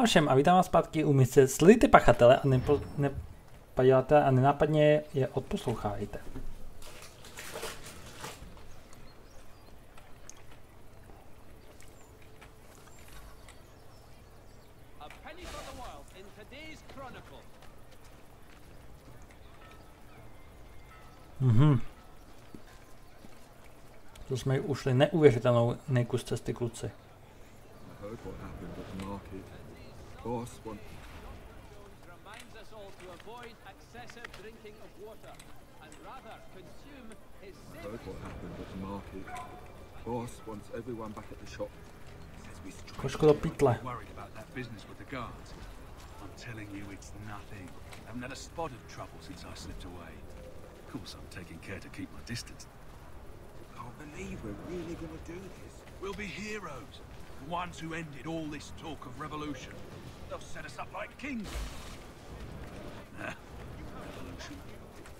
všem a vítám vás zpátky u mise Sledujte pachatele a nepaděláte a nenápadně je odposlouchávejte. To jsme ušli neuvěřitelnou nejkus cesty, kluci. Koško do pytle. Of course, I'm taking care to keep my distance. Can't believe we're really going to do this. We'll be heroes, the ones who ended all this talk of revolution. They'll set us up like kings. Nah, revolution.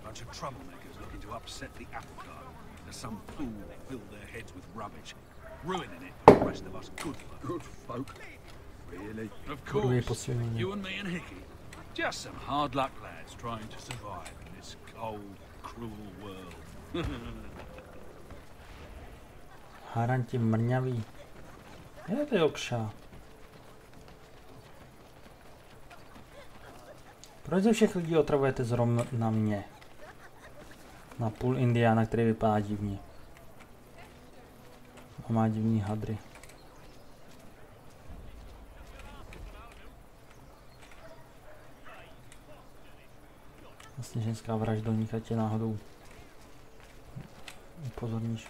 Bunch of troublemakers looking to upset the apple cart. There's some fool filled their heads with rubbish, ruining it for the rest of us good folk. Good folk? Really? Of course. You and me and Hickey. Just some hard luck lads trying to survive in this cold, cruel world. Haranti mrňavý. Je to jokša. Proč ze všech lidí otravujete zrovna na mě? Na půl indiána, který vypadá divně. A má divný hadry. Vlastně ženská vraždovník, ať tě náhodou upozorníš.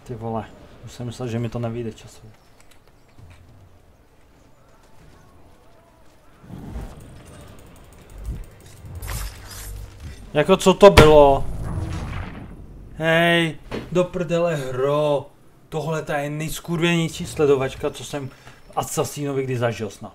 Ty vole, už jsem myslel, že mi to nevyjde časově. Jako co to bylo? Hej, do prdele hro. Tohle je nejskurvěnější sledovačka, co jsem v Assassinovi kdy zažil snad.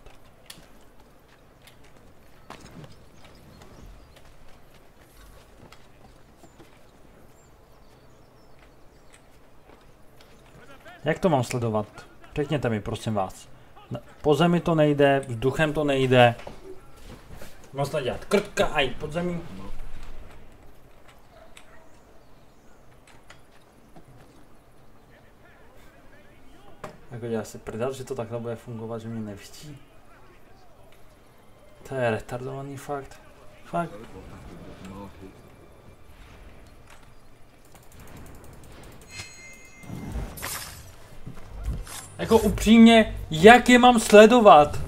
Jak to mám sledovat? Řekněte mi, prosím vás. Po zemi to nejde, vzduchem to nejde. Mám snad dělat krtka a jít pod zemí. Jako dělá si prdel, že to takhle bude fungovat, že mě nevidí. To je retardovaný fakt. Fakt. Jako upřímně, jak je mám sledovat?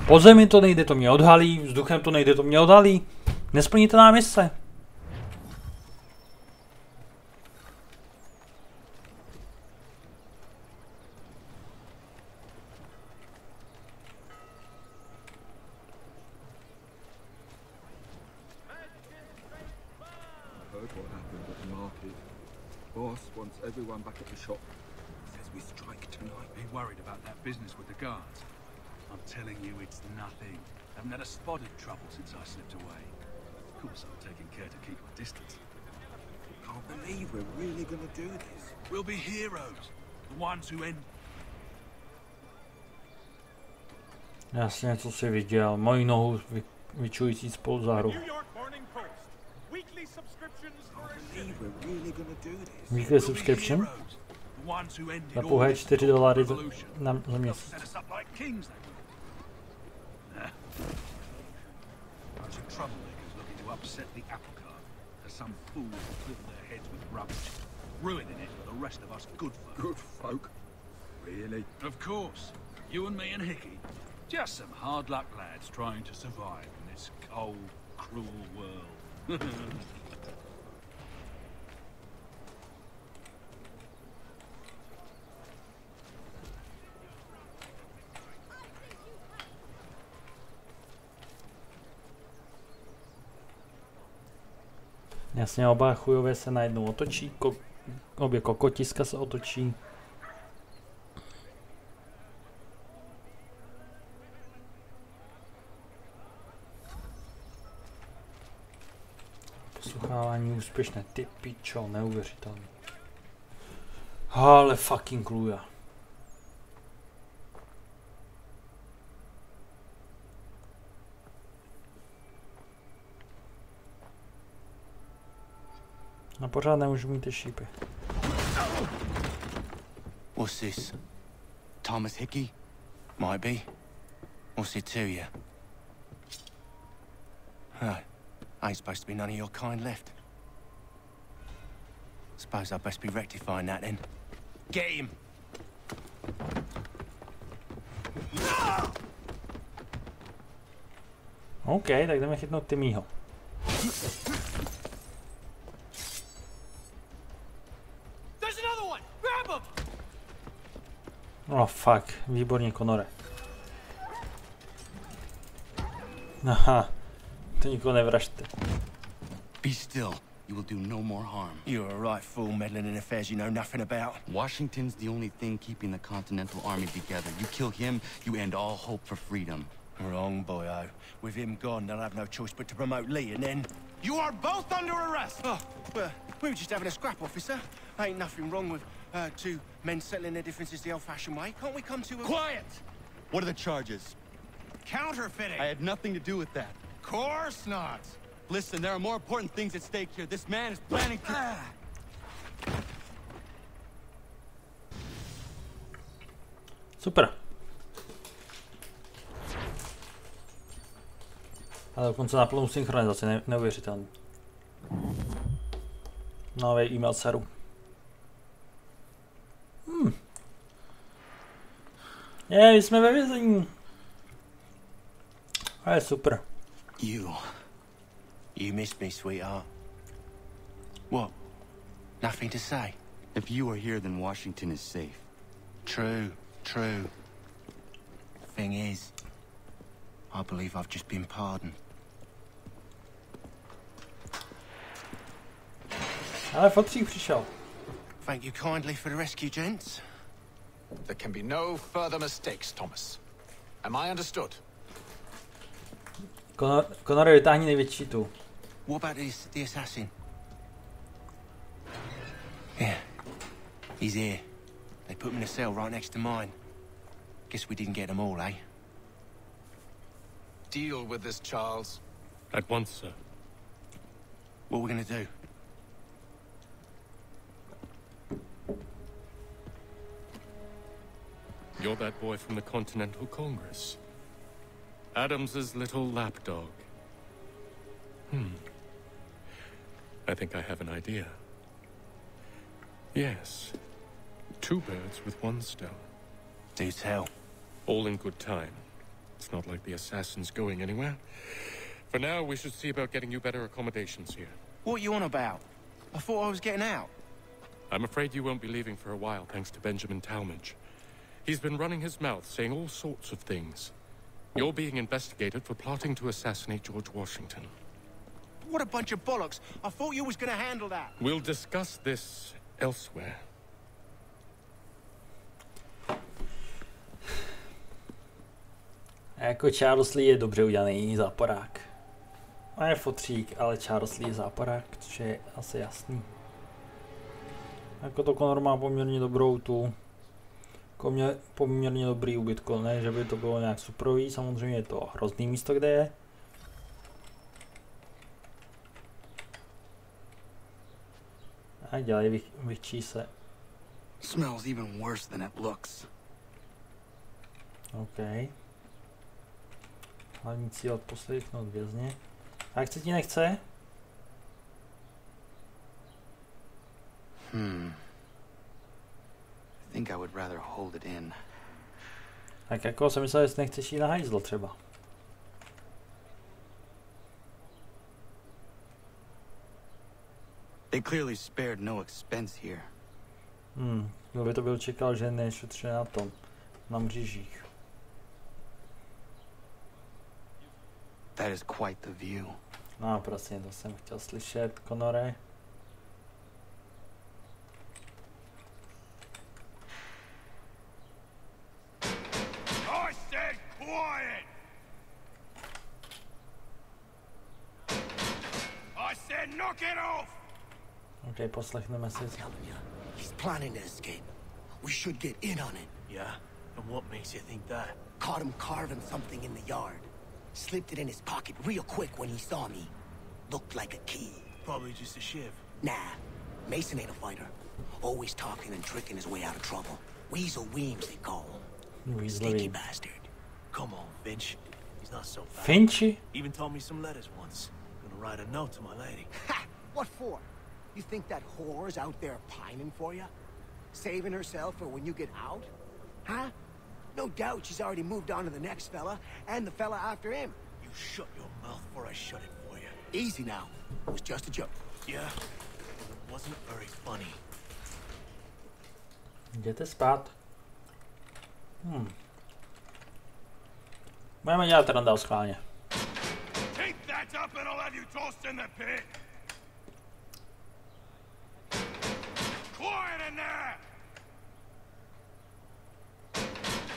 Po zemi to nejde, to mě odhalí, vzduchem to nejde, to mě odhalí. Nesplnitelná mise. Everyone back at the shop says we strike tonight. Be worried about that business with the guards. I'm telling you, it's nothing. Haven't had a spot of trouble since I slipped away. Of course, I'm taking care to keep my distance. Can't believe we're really going to do this. We'll be heroes, the ones who end. Jasně, co jsi viděl. Moji nohu vyčující spolu za hru. Weekly subscription? Za pouhé $4 za měsíc. Good folk? Really? Of course. You and me and Hickey. Just some hard luck lads trying to survive in this cold, cruel world. Jasně, oba chujové se najednou otočí, obě kokotiska se otočí. Přesluchávání úspěšné. Ty pičo, neuvěřitelný. Ale fucking kluja. Na pořád nemůžu mít ty šípy. What's this? Thomas Hickey? Might be. What's it to you? Ain't supposed to be none of your kind left. Suppose I'd best be rectifying that then. Get him! OK, tak jdeme chytnout Timmyho. Oh fuck, výborně, Conore. Aha, to nikoho nevražte. Be still. You will do no more harm. You're a right fool meddling in affairs you know nothing about. Washington's the only thing keeping the Continental Army together. You kill him, you end all hope for freedom. Wrong, boyo. With him gone, they'll have no choice but to promote Lee, and then... You are both under arrest! Oh, well, we were just having a scrap, officer. Ain't nothing wrong with two men settling their differences the old-fashioned way. Can't we come to a... Quiet! What are the charges? Counterfeiting! I had nothing to do with that. Course not! Listen, there are more important things at stake here. This man is planning to... Super. A dokonce na plnou synchronizaci, neuvěřitelný. Nový e-mail seru. Jsme ve vězení. A je super. You missed me, sweetheart. What? Nothing to say? If you are here, then Washington is safe. True. Thing is, I believe I've just been pardoned. Ale fotřík přišel. Thank you kindly for the rescue, gents. There can be no further mistakes, Thomas. Am I understood? Conore, vytáhni největší tu. What about the assassin? Yeah, he's here. They put him in a cell right next to mine. Guess we didn't get them all, eh? Deal with this, Charles. At once, sir. What are we gonna do? You're that boy from the Continental Congress. Adams's little lapdog. I think I have an idea. Yes. 2 birds with 1 stone. Do tell. All in good time. It's not like the assassin's going anywhere. For now, we should see about getting you better accommodations here. What are you on about? I thought I was getting out. I'm afraid you won't be leaving for a while, thanks to Benjamin Talmadge. He's been running his mouth, saying all sorts of things. You're being investigated for plotting to assassinate George Washington. What a bunch of bollocks. I thought you was gonna handle that. We'll discuss this elsewhere. A jako Charles Lee je dobře udělaný záporák. A je fotřík, ale Charles Lee je záporák, což je asi jasný. Jako to Conor má poměrně dobrou tu... Poměrně dobrý ubytko, ne, že by to bylo nějak suprový, samozřejmě je to hrozný místo, kde je. A dělají vychčí se. Smells even worse than it looks. OK. Hlavní cíl odposlechnout vězně. A jak se ti nechce? I think I would rather hold it in. Tak jako jsem myslel, že nechceš jít na hajzl třeba. They clearly spared no expense here. Kdo by to byl čekal, že nešetřuje na tom, na mřížích. That is quite the view. No, prostě to jsem chtěl slyšet, Conore. I said quiet! I said said knock it off! OK, poslechneme si. He's planning to escape. We should get in on it. Yeah? And what makes you think that? Caught him carving something in the yard. Slipped it in his pocket real quick when he saw me. Looked like a key. Probably just a shiv. Nah, Mason ain't a fighter. Always talking and tricking his way out of trouble. Weasel Weems, they call him. Sneaky bastard. Come on, Finch. He's not so bad. Finchy? Even taught me some letters once. Gonna write a note to my lady. Ha! What for? You think that whore's out there pining for you? Saving herself for when you get out? Huh? No doubt she's already moved on to the next fella, and the fella after him. You shut your mouth before I shut it for you. Easy now. It was just a joke. Yeah? Well, it wasn't very funny. Jděte spát. Budeme dělat randál schválně. Keep that up and I'll have you tossed in the pit! Quiet in there!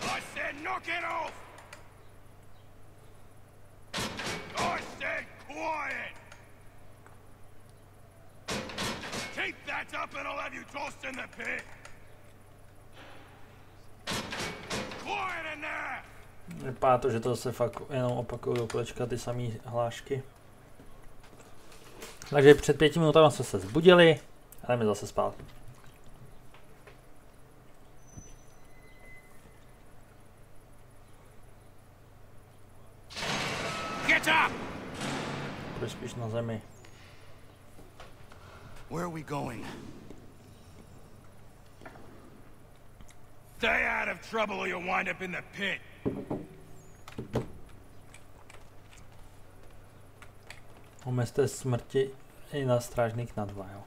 I said knock it off! I said quiet! Keep that up and I'll have you tossed in the pit! Quiet in there! Vypadá to, že to se fakt jenom opakují do kolečka ty samé hlášky. Takže před 5 minutami jsme se zbudili a jdeme zase spát. Get up! Půjď spíš na zemi. Where are we going? Stay out of trouble or you'll wind up in the pit. Omezte smrti i na strážník na 2, jo.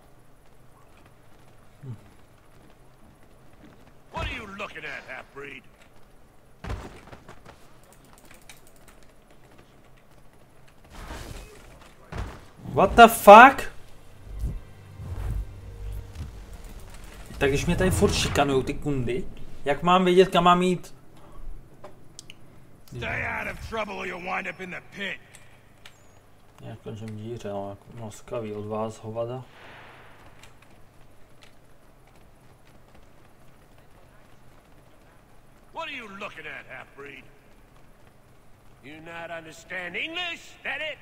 What are you looking at, half-breed? What the fuck? Tak když mě tady furt šikanujou ty kundy, jak mám vědět, kam mám jít? Stay out of trouble or you'll wind up in the pit. Jak končím díře, no, jako laskavý od vás, hovada. What are you looking at, half-breed? You not understand English? That it?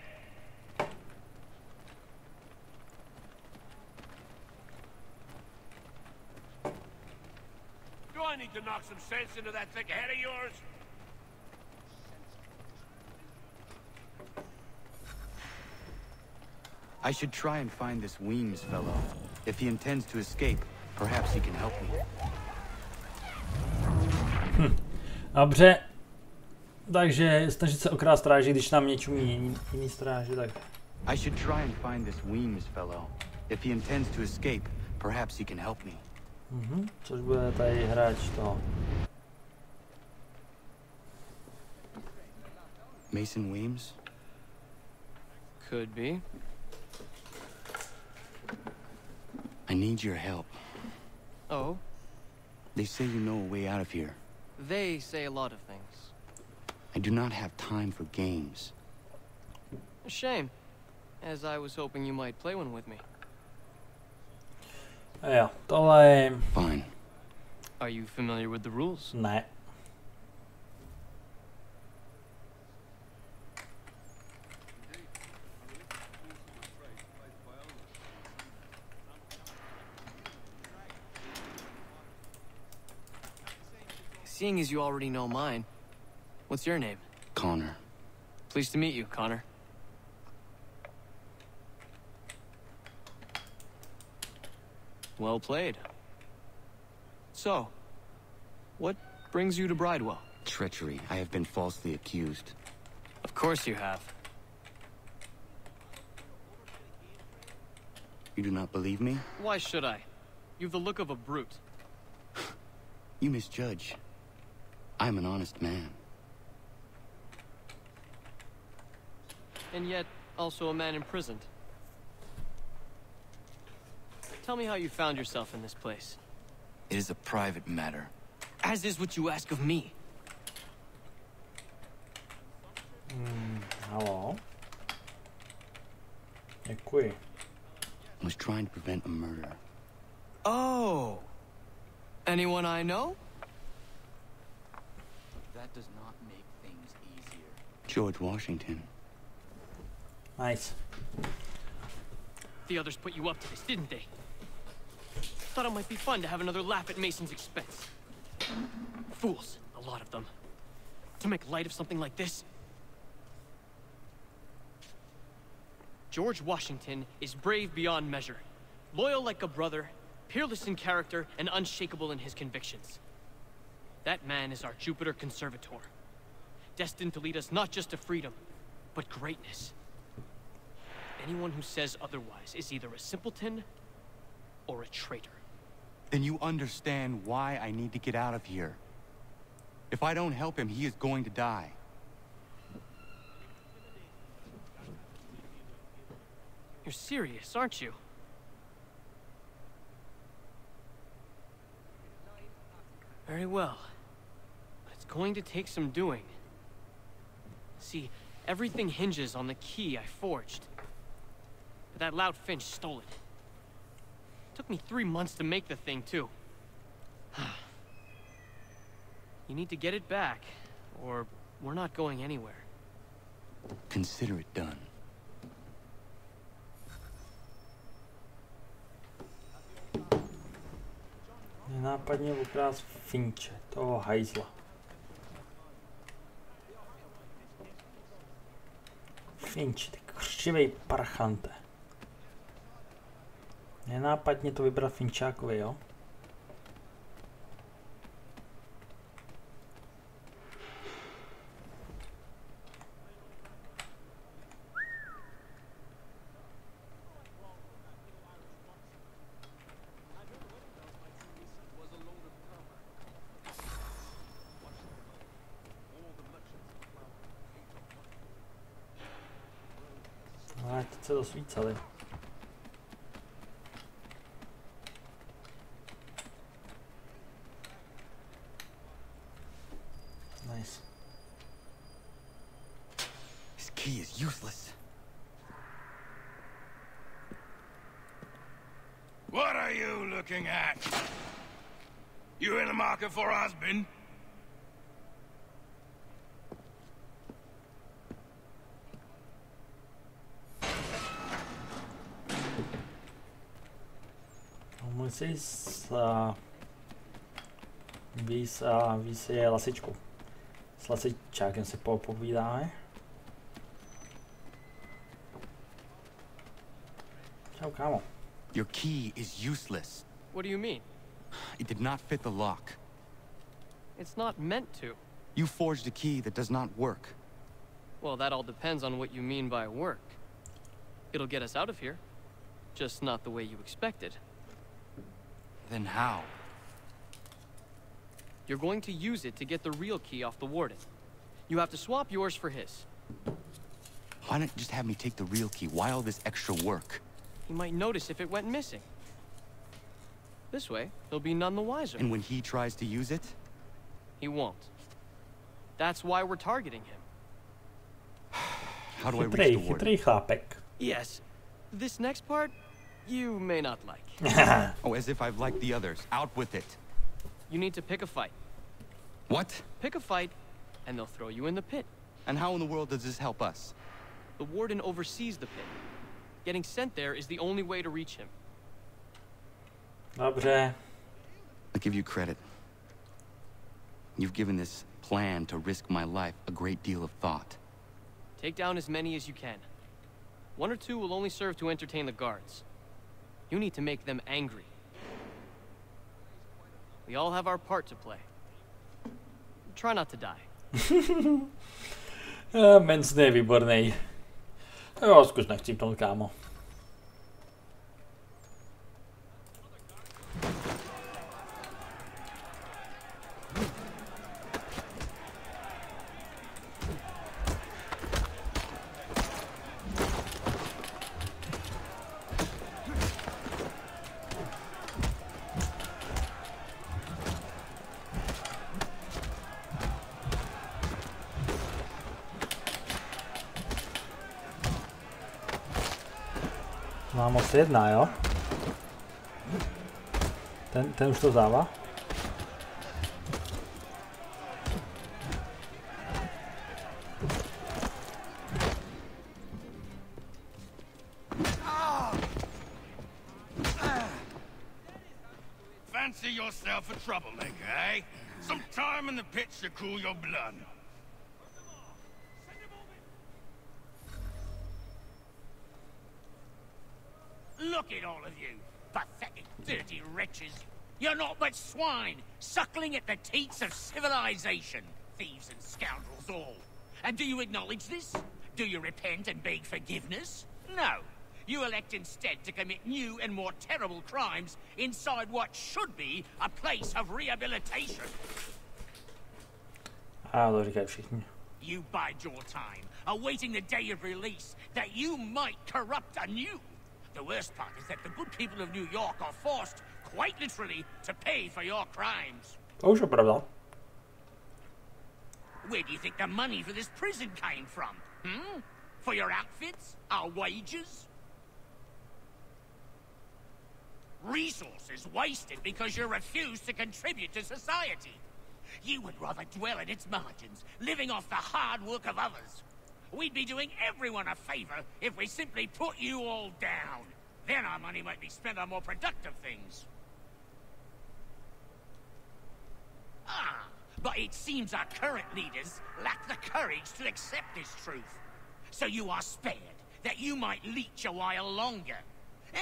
Do I need to knock some sense into that thick head of yours? I should try and find this Weems fellow. If he intends to escape, perhaps he can help me. Dobře. Takže snažit se okrást stráži, když nám něčumí jiný stráži, tak... I should try and find this Weems fellow. If he intends to escape, perhaps he can help me. Což bude tady hráč to. Mason Weems? Could be. I need your help. Oh? They say you know a way out of here. They say a lot of things. I do not have time for games. A shame, as I was hoping you might play one with me. Jo, tohle je... Fine. Are you familiar with the rules? Ne. Seeing as you already know mine, what's your name? Connor. Pleased to meet you, Connor. Well played. So, what brings you to Bridewell? Treachery. I have been falsely accused. Of course you have. You do not believe me? Why should I? You've the look of a brute. You misjudge. I'm an honest man. And yet, also a man imprisoned. Tell me how you found yourself in this place. It is a private matter. As is what you ask of me. Halo. Děkuji. was trying to prevent a murder. Oh. Anyone I know? That does not make things easier. George Washington. Nice. The others put you up to this, didn't they? Thought it might be fun to have another laugh at Mason's expense. Fools, a lot of them. To make light of something like this. George Washington is brave beyond measure. Loyal like a brother, peerless in character, and unshakable in his convictions. That man is our Jupiter Conservator. Destined to lead us not just to freedom, but greatness. Anyone who says otherwise is either a simpleton or a traitor. Then you understand why I need to get out of here. If I don't help him, he is going to die. You're serious, aren't you? Very well. But it's going to take some doing. See, everything hinges on the key I forged. But that loud Finch stole it. Took me 3 months to make the thing, too. You need to get it back, or we're not going anywhere. Consider it done. Nenápadně ukrást Finče, toho hajzla. Finč, ty křivej parchante. Nenápadně to vybrat Finčákovi, jo? A teď se dosvícali. Nice. This key is useless. What are you looking at? You in the market for a husband? Musíš víc je lasičku. S lasičákem si popovídáme. Čau, kámo. Your key is useless. What do you mean? It did not fit the lock. It's not meant to. You forged a key that does not work. Well, that all depends on what you mean by work. It'll get us out of here. Just not the way you expected. Then how? You're going to use it to get the real key off the warden. You have to swap yours for his. Why not just have me take the real key? Why all this extra work? He might notice if it went missing. This way, he'll be none the wiser. And when he tries to use it? He won't. That's why we're targeting him. How do I reach the warden? Chytrý chlápek. Yes. This next part, you may not like. Oh, as if I've liked the others. Out with it. You need to pick a fight. What? Pick a fight, and they'll throw you in the pit. And how in the world does this help us? The warden oversees the pit. Getting sent there is the only way to reach him. Dobře. I give you credit. You've given this plan to risk my life a great deal of thought. Take down as many as you can. 1 or 2 will only serve to entertain the guards. You need to make them angry. We all have our part to play. Try not to die. Mensny je výborný. Jo, zkus nechcípnout, kámo. Mám moc jedna, jo? Ten už to dává. Fancy yourself a troublemaker, eh? Some time in the pits to cool your blood. Look at all of you, pathetic, dirty wretches. You're not but swine, suckling at the teats of civilization. Thieves and scoundrels all. And do you acknowledge this? Do you repent and beg forgiveness? No. You elect instead to commit new and more terrible crimes inside what should be a place of rehabilitation. You bide your time, awaiting the day of release, that you might corrupt anew. The worst part is that the good people of New York are forced, quite literally, to pay for your crimes. To už je pravda. Where do you think the money for this prison came from? For your outfits? Our wages? Resources wasted because you refuse to contribute to society. You would rather dwell at its margins, living off the hard work of others. We'd be doing everyone a favor if we simply put you all down. Then our money might be spent on more productive things. But it seems our current leaders lack the courage to accept this truth. So you are spared, that you might leech a while longer.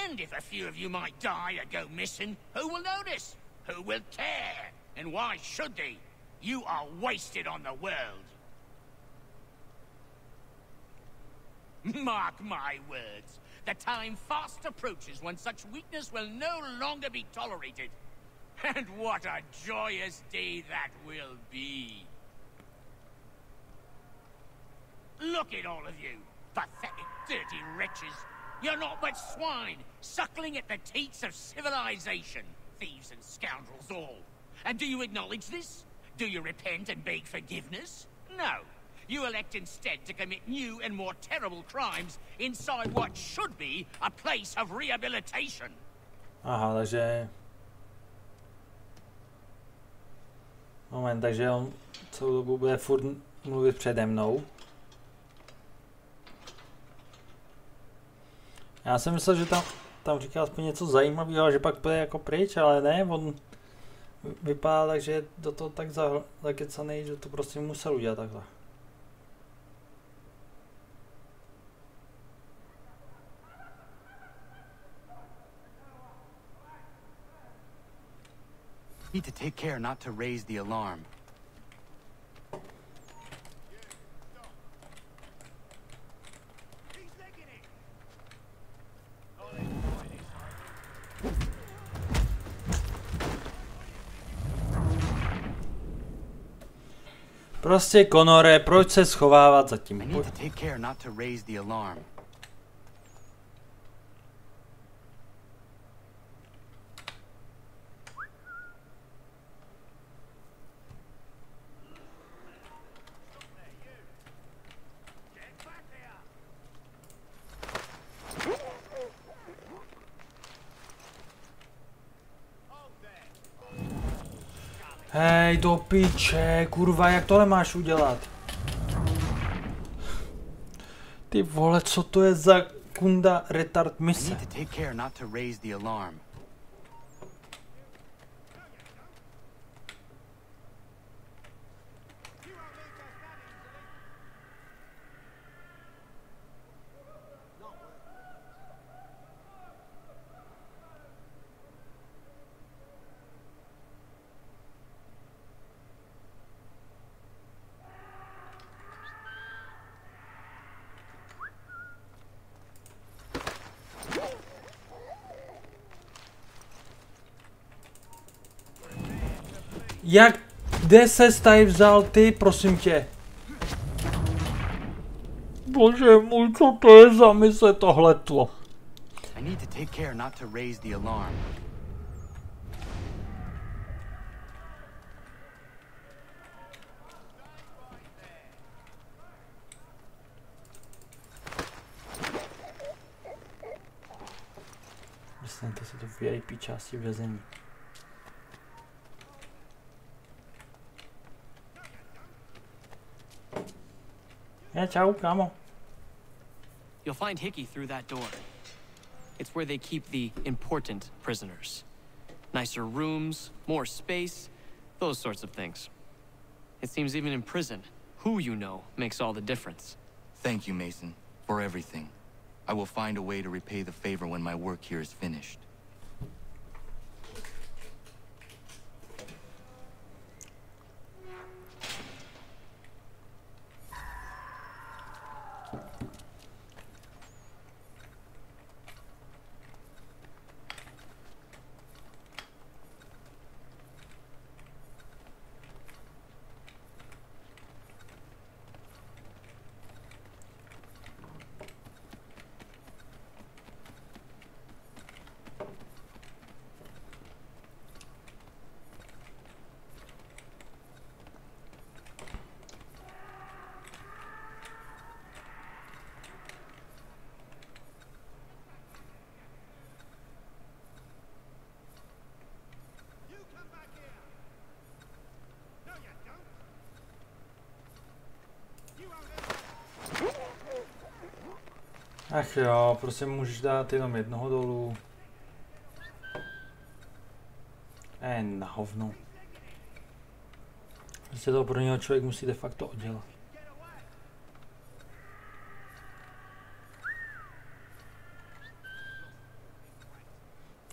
And if a few of you might die or go missing, who will notice? Who will care? And why should they? You are wasted on the world. Mark my words. The time fast approaches when such weakness will no longer be tolerated. And what a joyous day that will be. Look at all of you, pathetic, dirty wretches. You're not but swine, suckling at the teats of civilization. Thieves and scoundrels all. And do you acknowledge this? Do you repent and beg forgiveness? No. You elect instead to commit new and more terrible crimes inside what should be a place of rehabilitation. Aha, takže... Moment, takže on celou dobu bude furt mluvit přede mnou. Já jsem myslel, že tam říká aspoň něco zajímavého, že pak bude jako pryč, ale ne, on vypadá tak, že je do toho tak zakecanej, že to prostě musel udělat takhle. Need to take care not to raise the alarm. Prostě Conore, proč se schovávat za tím? I need to take care not to raise the alarm. Hej, do piče, kurva, jak tohle máš udělat? Ty vole, co to je za kunda retard mise? Jak, kde ses tady vzal ty, prosím tě? Bože můj, co to je za mise tohleto? I need to take care not to raise the alarm. Dostanete si do VIP části vězení. Čau, kámo. You'll find Hickey through that door. It's where they keep the important prisoners. Nicer rooms, more space, those sorts of things. It seems even in prison, who you know makes all the difference. Thank you, Mason, for everything. I will find a way to repay the favor when my work here is finished. Ach jo, prostě můžeš dát jenom jednoho dolů. Na hovno. Prostě to pro něho člověk musí de facto oddělat.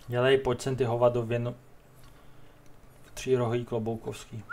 Dělej, pojď sem ty hovado v třírohý kloboukovský.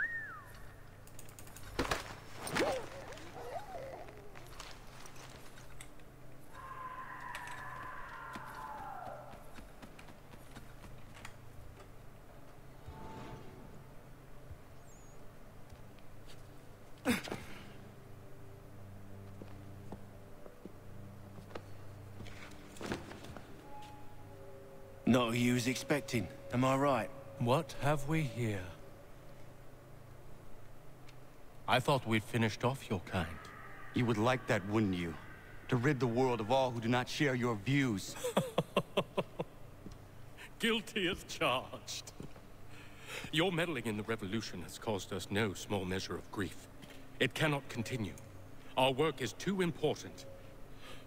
Not who you was expecting, am I right? What have we here? I thought we'd finished off your kind. You would like that, wouldn't you? To rid the world of all who do not share your views. Guilty as charged. Your meddling in the revolution has caused us no small measure of grief. It cannot continue. Our work is too important.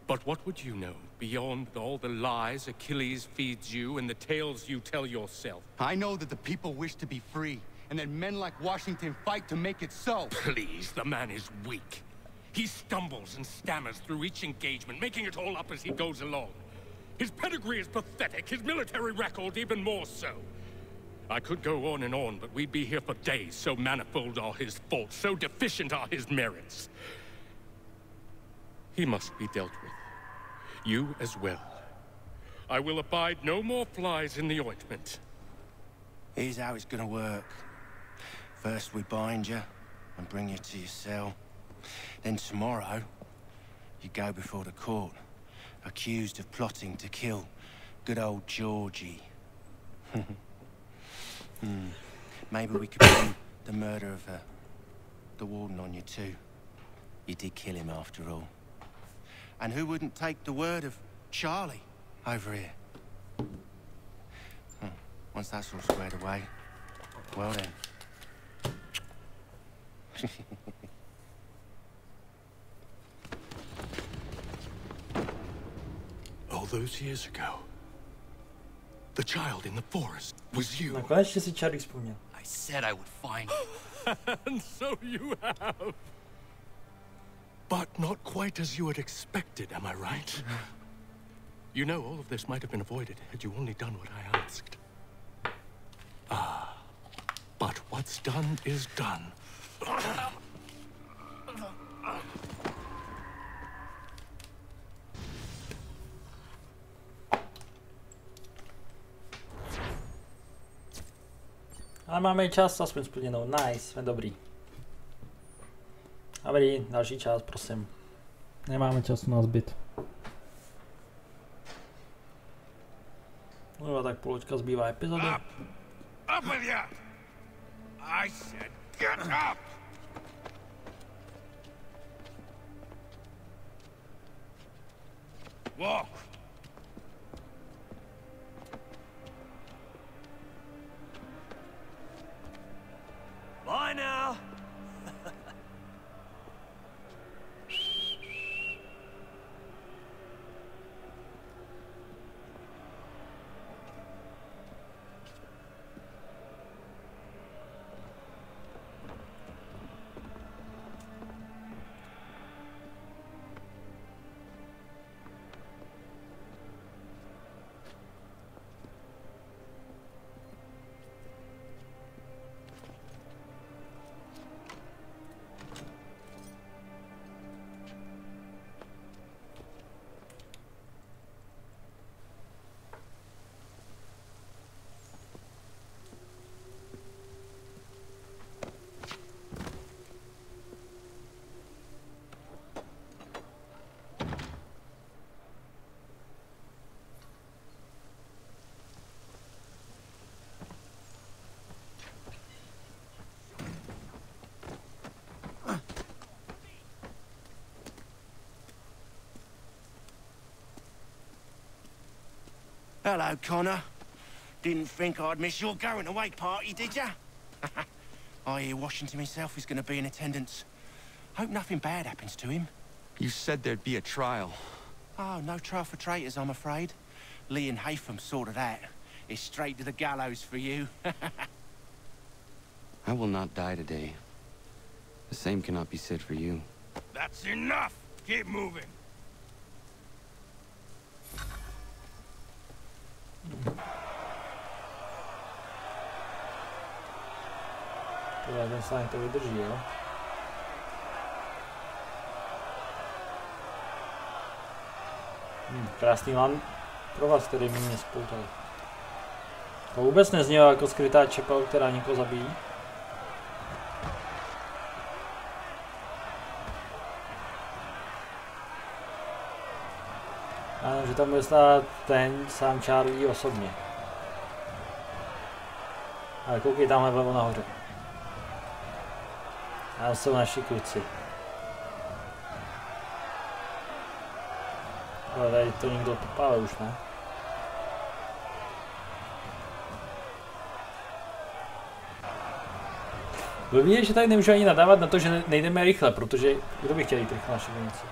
But what would you know beyond all the lies Achilles feeds you and the tales you tell yourself? I know that the people wish to be free, and that men like Washington fight to make it so. Please, the man is weak. He stumbles and stammers through each engagement, making it all up as he goes along. His pedigree is pathetic, his military record even more so. I could go on and on, but we'd be here for days, so manifold are his faults, so deficient are his merits. He must be dealt with. You as well. I will abide no more flies in the ointment. Here's how it's gonna work. First we bind you and bring you to your cell. Then tomorrow, you go before the court, accused of plotting to kill good old Georgie. Maybe we could pin the murder of the warden on you too. You did kill him after all. And who wouldn't take the word of Charlie over here? Once that's all squared away, well then. All those years ago, the child in the forest was you. Nakonečně si Charlie vzpomněl. I said I would find you. And so you have. But not quite as you had expected, am I right? You know, all of this might have been avoided had you only done what I asked. But what's done is done. Ale máme čas aspoň splněnou. Nice, jsme dobrý. Dobrý, další část, prosím. Nemáme času na zbyt. No tak půlečka zbývá epizody. Up with you! I said get up! Walk! Hello, Connor. Didn't think I'd miss your going away party, did ya? I hear Washington himself is going to be in attendance. Hope nothing bad happens to him. You said there'd be a trial. Oh, no trial for traitors, I'm afraid. Lee and Haytham sorted that. It's straight to the gallows for you. I will not die today. The same cannot be said for you. That's enough! Keep moving! Ten sáň to vydrží, jo? Krásný lan pro vás, který mě spoutali. To vůbec neznělo jako skrytá čepel, která někoho zabíjí. Ano, že tam bude stát ten sám Charlie osobně. Ale koukej tamhle vlevo nahoře. A jsou naši kluci. Ale tady to někdo popálil už, ne? Blbý je, že tady nemůžu ani nadávat na to, že nejdeme rychle, protože kdo by chtěl jít rychle naše vinici?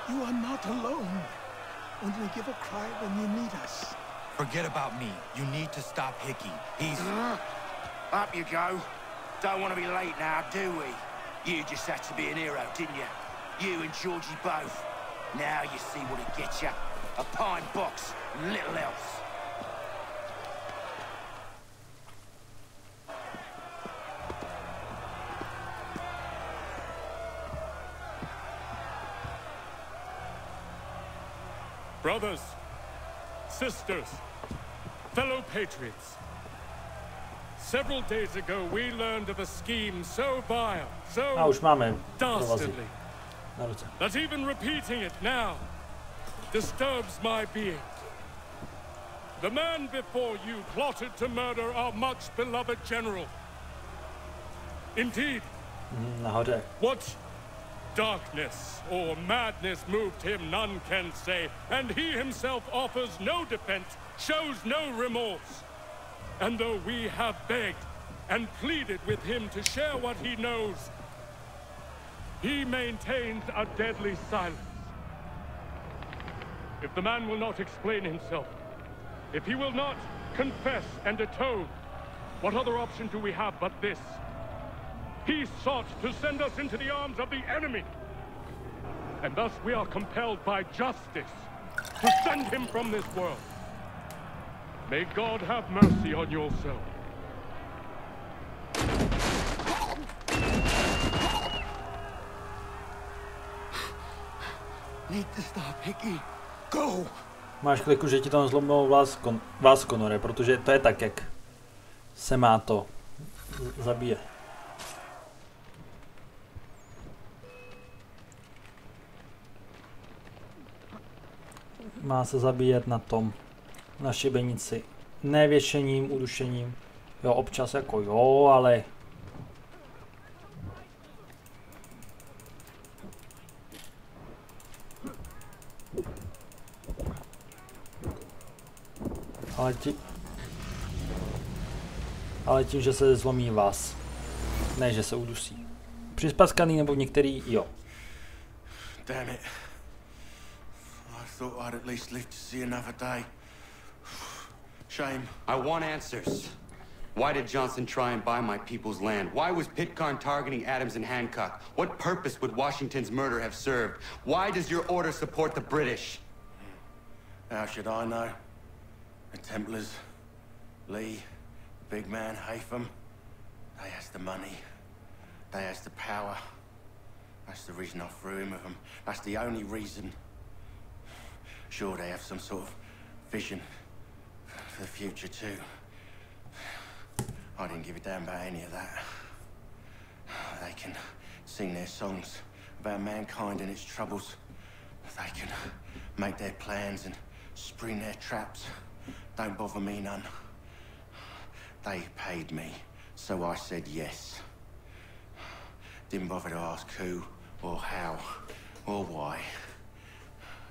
You are not alone. Only give a cry when you need us. Forget about me. You need to stop Hickey. He's... Up you go. Don't want to be late now, do we? You just had to be an hero, didn't you? You and Georgie both. Now you see what it gets you. A pine box, little else. Brothers, sisters, fellow patriots. Several days ago, we learned of a scheme so vile, so dastardly, that even repeating it now disturbs my being. The man before you plotted to murder our much-beloved general. Indeed. What darkness or madness moved him, none can say, and he himself offers no defense, shows no remorse. And though we have begged and pleaded with him to share what he knows, he maintains a deadly silence. If the man will not explain himself, if he will not confess and atone, what other option do we have but this? He sought to send us into the arms of the enemy. And thus we are compelled by justice to send him from this world. May God have mercy on your soul. Need to stop, Hickey. Go! Máš kliku, že ti tam zlomilo vás, Conore, protože to je tak, jak se má to zabíjet. Má se zabíjet na tom, na šibenici. Ne věšením, udušením. Jo, občas jako jo, ale... Ale tím, že se zlomí vás. Ne, že se udusí. Přispaskaný nebo některý, jo. Damn it. I thought I'd at least live to see another day. Shame. I want answers. Why did Johnson try and buy my people's land? Why was Pitcairn targeting Adams and Hancock? What purpose would Washington's murder have served? Why does your order support the British? How should I know? The Templars, Lee, the big man, Haytham, they has the money. They has the power. That's the reason I threw in with them. That's the only reason. Sure, they have some sort of vision for the future too. I didn't give a damn about any of that. They can sing their songs about mankind and its troubles. They can make their plans and spring their traps. Don't bother me none. They paid me, so I said yes. Didn't bother to ask who or how, or why.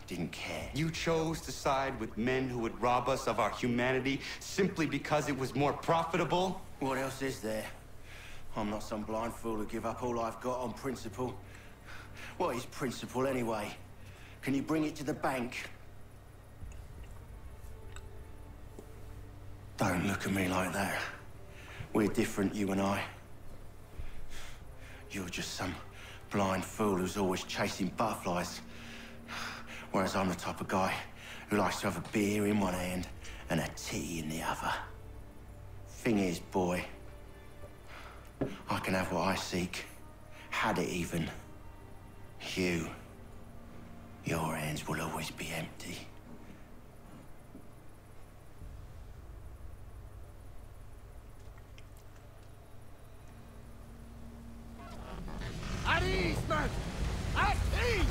Didn't care. You chose to side with men who would rob us of our humanity simply because it was more profitable? What else is there? I'm not some blind fool to give up all I've got on principle. What is principle anyway? Can you bring it to the bank? Don't look at me like that. We're different, you and I. You're just some blind fool who's always chasing butterflies. Whereas I'm the type of guy who likes to have a beer in one hand and a tea in the other. Thing is, boy, I can have what I seek. Had it even. Your hands will always be empty. At ease, man! At ease!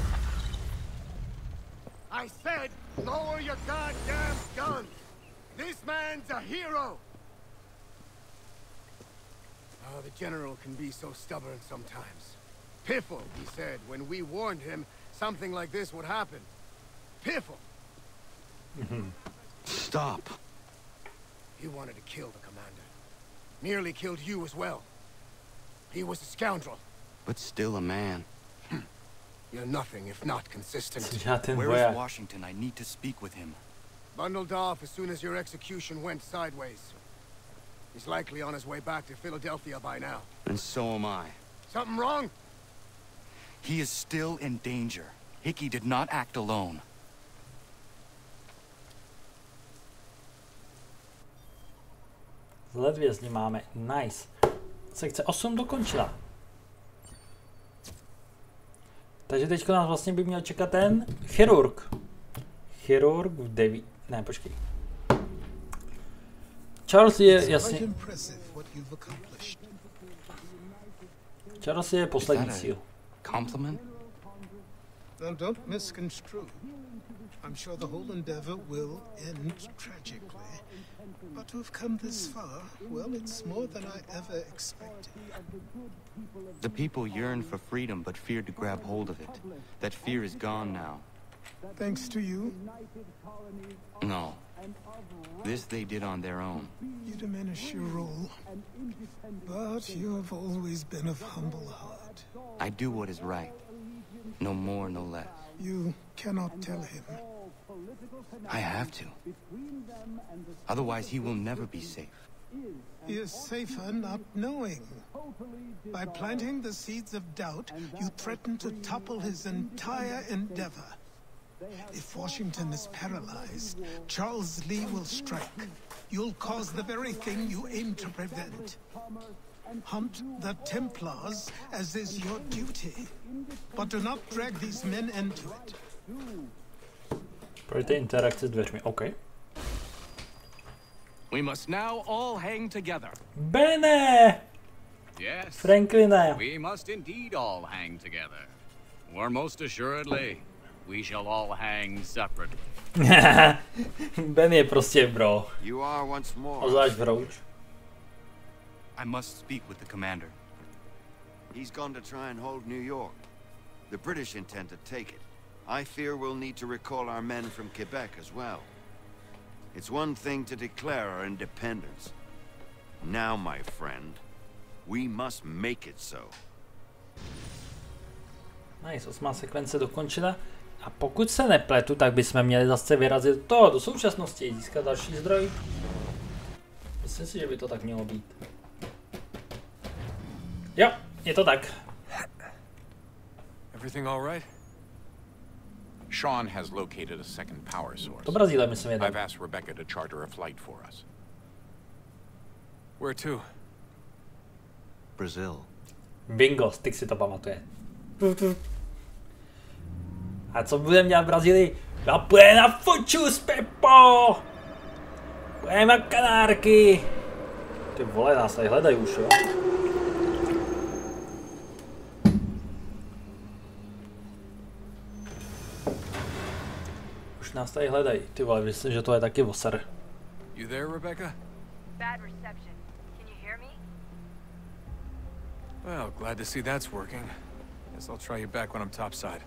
I said, lower your goddamn guns! This man's a hero! Oh, the General can be so stubborn sometimes. Piffle, he said, when we warned him something like this would happen. Piffle! Stop. He wanted to kill the commander. Nearly killed you as well. He was a scoundrel. But still a man. You're nothing if not consistent. Where is Washington? I need to speak with him. Bundled off as soon as your execution went sideways. He's likely on his way back to Philadelphia by now. And so am I. Something wrong? He is still in danger. Hickey did not act alone. Ledvě z ní máme. Nice. Sekce 8 dokončila. Takže teďko nás vlastně by měl čekat ten chirurg. Chirurg v 9. Ne, počkej. Charles je jasně. Charles je poslední cíl. Compliment? Now don't misconstrue. I'm sure the whole endeavor will end tragically. But to have come this far, well, it's more than I ever expected. The people yearn for freedom but feared to grab hold of it. That fear is gone now. Thanks to you? No. This they did on their own. You diminish your role. But you have always been of humble heart. I do what is right. No more, no less. You cannot tell him. I have to. Otherwise, he will never be safe. He is safer not knowing. By planting the seeds of doubt, you threaten to topple his entire endeavor. If Washington is paralyzed, Charles Lee will strike. You'll cause the very thing you aim to prevent. Hunt the Templars, as is your duty. But do not drag these men into it. Projďte interakci s dveřmi, OK. We must now all hang together. Bene! Yes. Frankline. We must indeed all hang together. Or most assuredly, we shall all hang separately. Ben je prostě bro. You are once more. Ozváš vrouč. I must speak with the commander. He's gone to try and hold New York. The British intend to take it. I fear we'll need to recall our men from Quebec as well. It's one thing to declare our independence. Now, my friend, we must make it so. Nice, 8. sekvence dokončena. A pokud se nepletu, tak bychom měli zase vyrazit do současnosti, získat další zdroj. Myslím si, že by to tak mělo být. Jo, je to tak. Everything all right? Sean has located a second power source. To Brazílie, myslím, I've asked Rebecca to charter a flight for us. Where to? Brazil. Bingo, Styx si to pamatuje. A co budeme dělat v Brazílii? A půjde na foču s Pepo! Půjde na Kanárky! Ty vole, nás tady hledají už, jo? Už nás tady hledají. Ty vole, myslím, že to je taky voser. You there, Rebecca? Bad reception. Can you hear me? Well, glad to see that's working. Guess I'll try you back when I'm topside.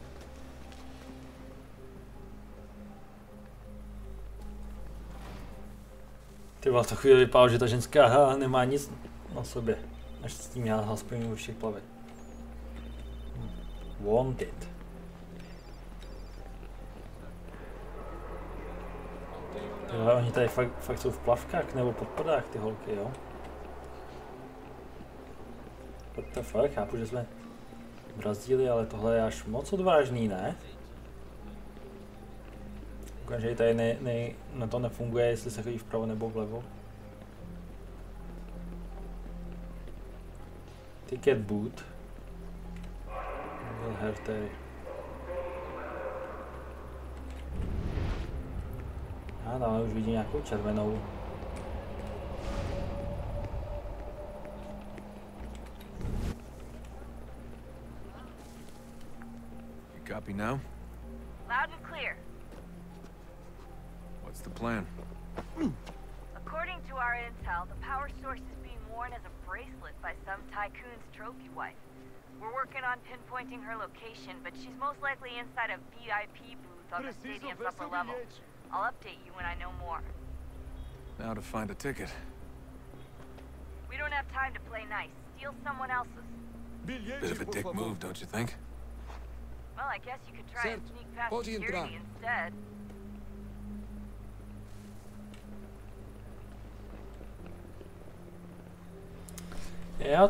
Ty v tu chvíli vypadalo, že ta ženská nemá nic na sobě, až s tím já aspoň u všech plavek. Wanted. Tyhle, oni tady fakt jsou v plavkách nebo podpadách ty holky, jo? What the fuck, chápu, že jsme v Brazílii, ale tohle je až moc odvážný, ne? Ukáže, že tady na to nefunguje, jestli se chodí vpravo nebo vlevo. Ticket boot. Byl her tady. A dále už vidím nějakou červenou. You copy now? Loud and clear. What's the plan? According to our intel, the power source is being worn as a bracelet by some tycoon's trophy wife. We're working on pinpointing her location, but she's most likely inside a VIP booth on the stadium's upper level. I'll update you when I know more. Now to find a ticket. We don't have time to play nice. Steal someone else's. Bit of a dick move, don't you think? Well, I guess you could try and sneak past security instead. Yeah.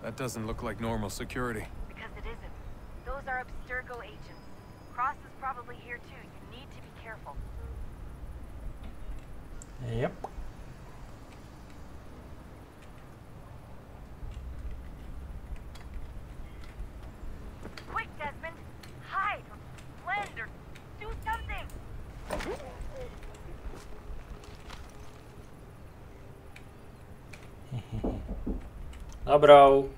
That doesn't look like normal security. Because it isn't. Those are Abstergo agents. Cross is probably here too. You need to be careful. Yep. Quick, Desmond! Hide or blend or do something! Dobrou.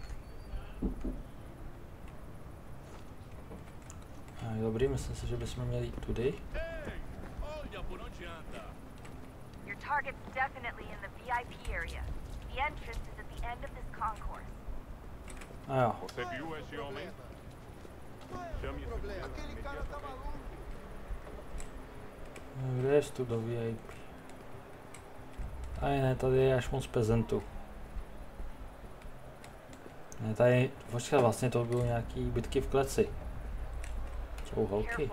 Dobrý, myslím si, že bychom měli jít tudy. Your target's definitely in the VIP area. The entrance is at the end of this concourse. A jo. Kde je tu do VIP? Tady ne, tady je až moc pezentů. Ne, tady, počkej, vlastně to bylo nějaký bitky v kleci. Jsou holky.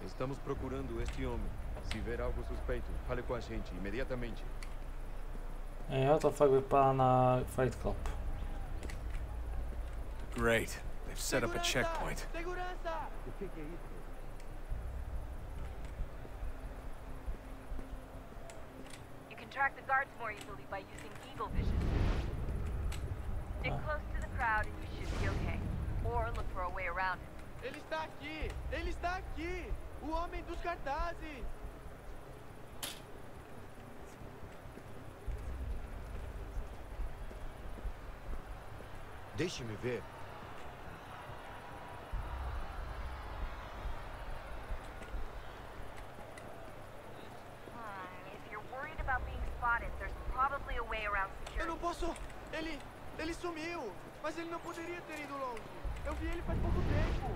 Estamos procurando este homem. Se ver algo suspeito, fale com a gente imediatamente. Jo, to fakt vypadá na Fight Club. Great. They've set up a checkpoint. You can track the guards more easily by using eagle vision. Stick close to the crowd and you should be okay. Or look for a way around it. Ele está aqui! Ele está aqui! O homem dos cartazes! Deixe-me ver. If you're worried about being spotted, there's probably a way around security. Eu não posso... Ele sumiu! Mas ele não poderia ter ido longe. Eu vi ele faz pouco tempo.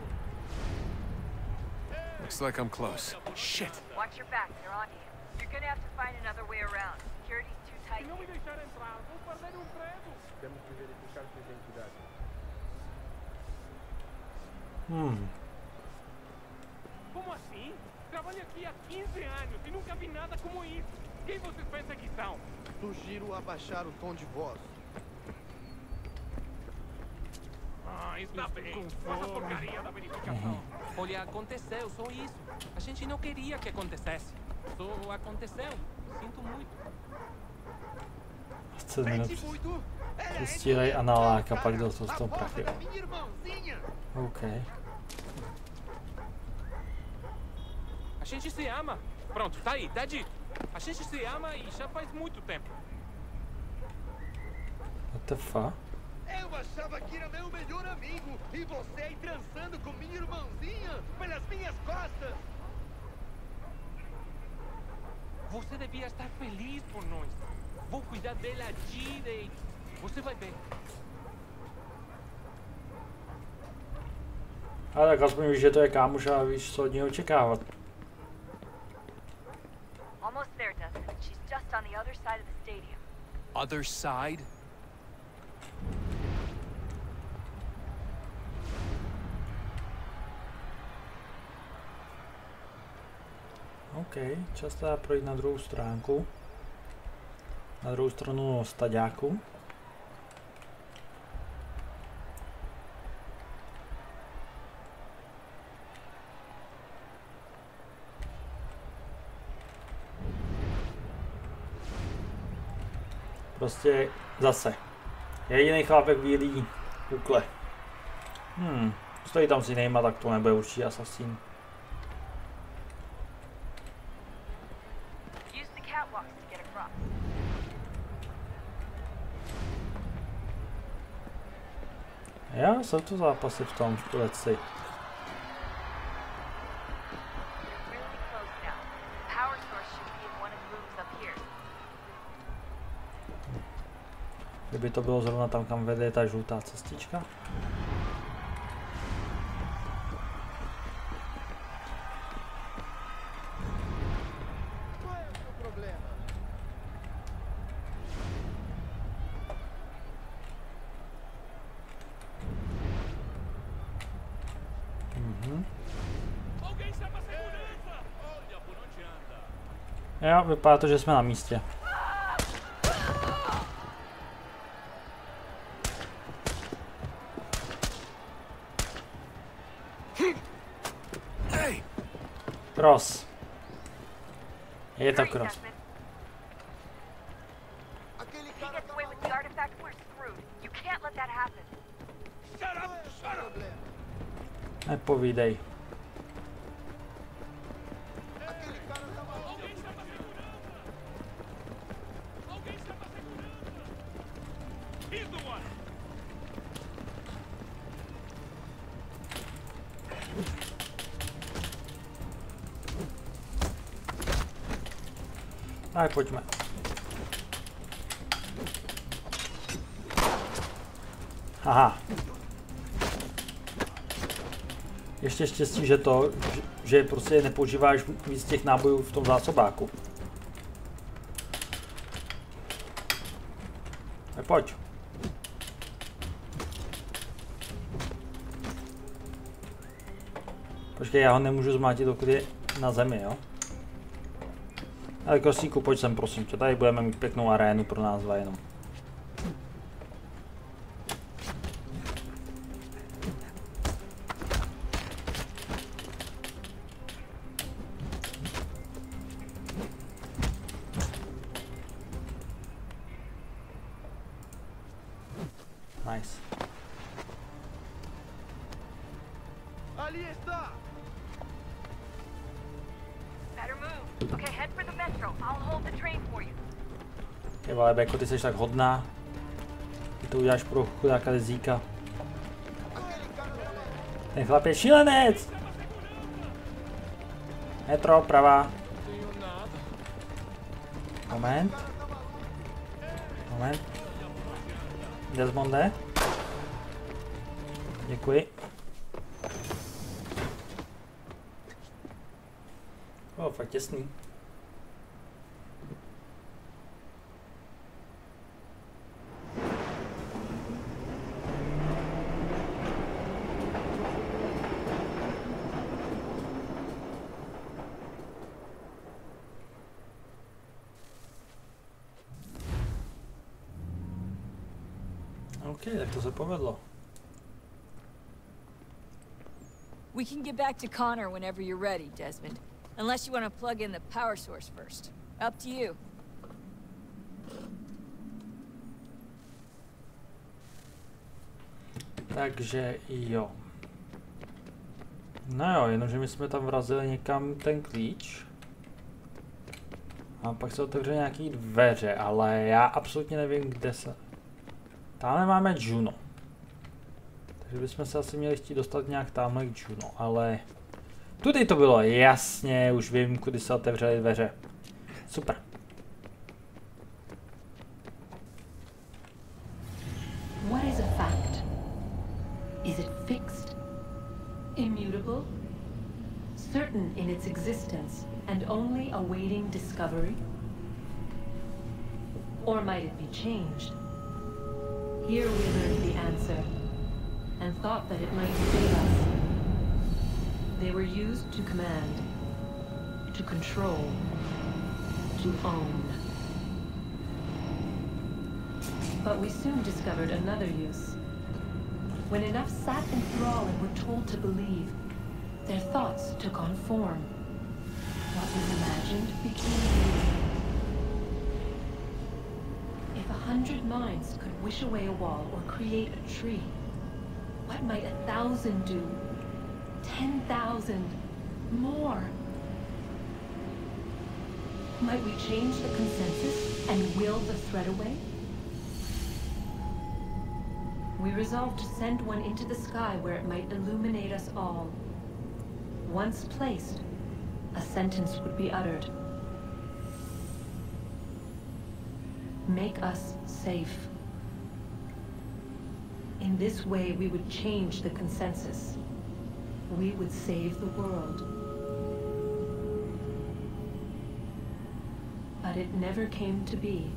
Looks like I'm close. Shit. Watch your back, they're on you. You're gonna have to find another way around. Security's too tight. Se não me deixar entrar, vou perder o emprego. Temos que verificar sua identidade. Como assim? Trabalho aqui há 15 anos e nunca vi nada como isso. Quem vocês pensam que são? Sugiro abaixar o tom de voz. Está bem. Essa porcaria da verificação. Olha, aconteceu, só isso. A gente não queria que acontecesse. Só aconteceu. Sinto muito. 10 minut přestírají analák a pak jdou s tou prachy. OK. A gente se ama. Pronto, tá aí, tá dito. A gente se ama e já faz muito tempo. What the fuck? É achava que era meu melhor amigo e você aí transando com minha irmãzinha pelas minhas costas. Você devia estar feliz por nós. Vou cuidar dela direito. Você vai ver. Ale tak aspoň víš, že to je kámoš a víš, co od něj očekávat. Almost there, Dustin. She's just on the other side of the stadium. Other side? OK, čas teda projít na druhou stránku. Na druhou stranu staďáku. Prostě zase. Jediný chlápek v bílý kukle. Stojí tam si nejma, tak to nebude určitě asasín. Já jsou to zápasy v tom leci. Kdyby to bylo zrovna tam, kam vede ta žlutá cestička. Jo, vypadá to, že jsme na místě. Cross. Je to cross. Nepovídej. Tak pojďme. Aha. Ještě štěstí, že to, že prostě nepoužíváš víc těch nábojů v tom zásobáku. Tak pojď. Počkej, já ho nemůžu zmátit, dokud je na zemi, jo? Ale Kosíku, pojď sem, prosím tě, tady budeme mít pěknou arénu pro nás dva jenom. Nice. Ali está. Okay, head for the metro. I'll hold the train for you. Ty vole, Beko, ty jsi tak hodná. Ty to uděláš pro chudáka Lezíka. Ten chlap je šílenec! Metro, pravá. Moment. Moment. Desmonde. Děkuji. O, fakt těsný. OK, tak to se povedlo. We can get back to Connor whenever you're ready, Desmond. Unless you want to plug in the power source first. Up to you. Takže jo. No jo, jenomže my jsme tam vrazili někam ten klíč. A pak se otevře nějaký dveře, ale já absolutně nevím, kde se... Tamhle máme Juno. Takže bychom se asi měli chtít dostat nějak tamhle k Juno, ale... Tudy to bylo, jasně, už vím, kudy se otevřely dveře. Super. What is a fact? Is it fixed? Immutable? Certain in its existence and only awaiting discovery? Or might it be changed? Here we learned the answer, and thought that it might save us. They were used to command, to control, to own. But we soon discovered another use. When enough sat in thrall and were told to believe, their thoughts took on form. What was imagined became real. If 100 minds could wish away a wall or create a tree, what might 1,000 do? 10,000? More? Might we change the consensus and will the threat away? We resolved to send one into the sky where it might illuminate us all. Once placed, a sentence would be uttered. Make us safe. In this way, we would change the consensus. We would save the world. But it never came to be.